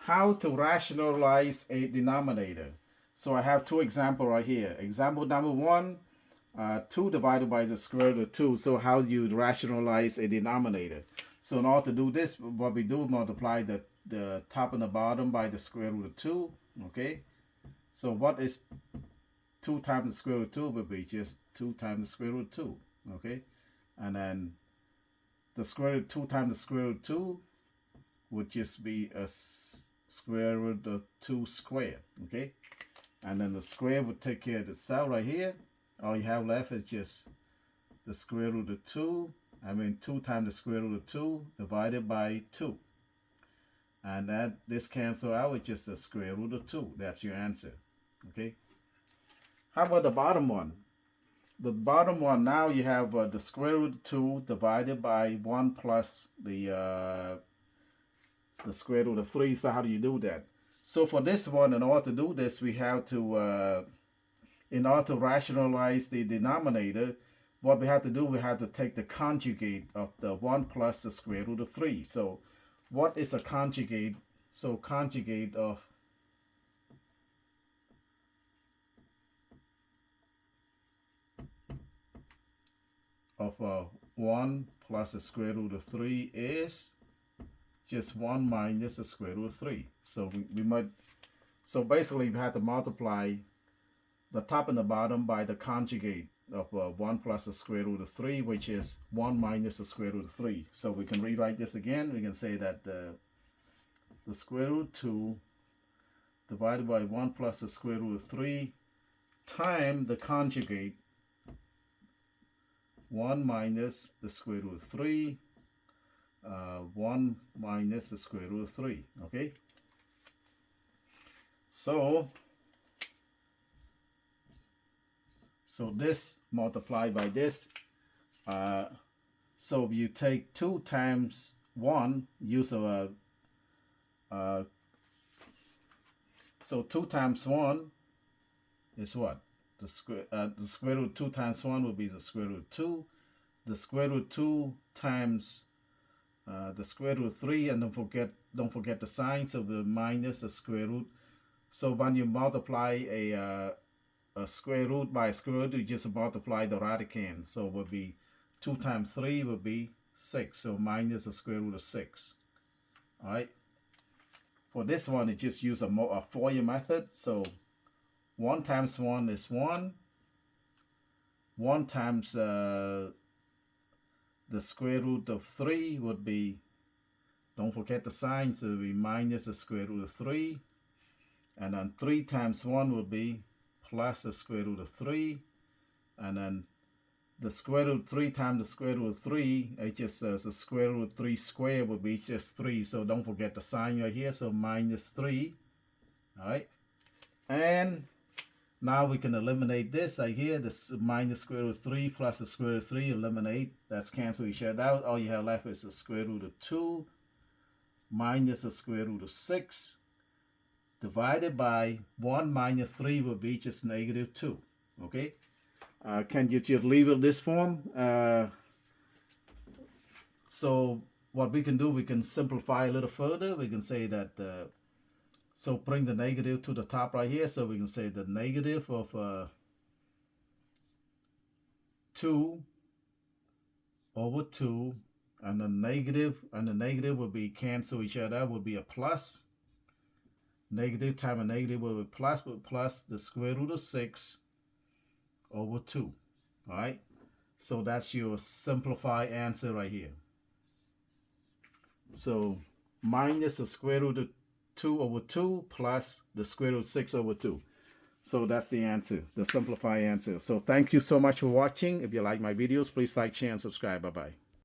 How to rationalize a denominator. So I have two examples right here. Example number one, 2 divided by the square root of 2. So how do you rationalize a denominator? So in order to do this, what we do, multiply the top and the bottom by the square root of 2. Okay. So what is 2 times the square root of 2 would be just 2 times the square root of 2. Okay. And then the square root of 2 times the square root of 2 would just be a square root of 2 squared. Okay. And then the square would take care of itself right here. All you have left is just the square root of 2. 2 times the square root of 2 divided by 2. And that this cancel out with just the square root of 2. That's your answer. Okay. How about the bottom one? The bottom one, now you have the square root of 2 divided by 1 plus the square root of 3. So how do you do that? So for this one, in order to do this, we have to, in order to rationalize the denominator, what we have to do, we have to take the conjugate of the 1 plus the square root of 3. So what is a conjugate? So conjugate of 1 plus the square root of 3 is just 1 minus the square root of 3. So so basically we have to multiply the top and the bottom by the conjugate of 1 plus the square root of 3, which is 1 minus the square root of 3. So we can rewrite this again. We can say that the square root of 2 divided by 1 plus the square root of 3 times the conjugate 1 minus the square root of 3, 1 minus the square root of 3. Okay. So this multiplied by this. So you take 2 times 1, use a so 2 times 1 is what? The square root of 2 times 1 would be the square root of 2. The square root of 2 times the square root of 3, and don't forget the sign, so the minus the square root. So when you multiply a square root by a square root, you just multiply the radicand. So it would be 2 times 3 would be 6. So minus the square root of 6. All right. For this one, you just use a Fourier method. So 1 times 1 is 1. 1 times the square root of 3 would be, don't forget the sign, so it would be minus the square root of 3. And then 3 times 1 would be plus the square root of 3. And then the square root of 3 times the square root of 3, it just says the square root of 3 squared would be just 3. So don't forget the sign right here. So minus 3. All right. And now we can eliminate this right here. This minus square root of 3 plus the square root of 3, eliminate. That's cancel each other out. All you have left is the square root of 2 minus the square root of 6 divided by 1 minus 3 will be just negative 2. Okay? Can you just leave it this form? So what we can do, we can simplify a little further. We can say that, so bring the negative to the top right here. So we can say the negative of 2 over 2, and the negative will be cancel each other. That would be a plus. Negative times a negative will be plus, but plus the square root of 6 over 2. All right. So that's your simplified answer right here. So minus the square root of 2 over 2 plus the square root of 6 over 2. So that's the answer, the simplified answer. So thank you so much for watching. If you like my videos, please like, share, and subscribe. Bye-bye.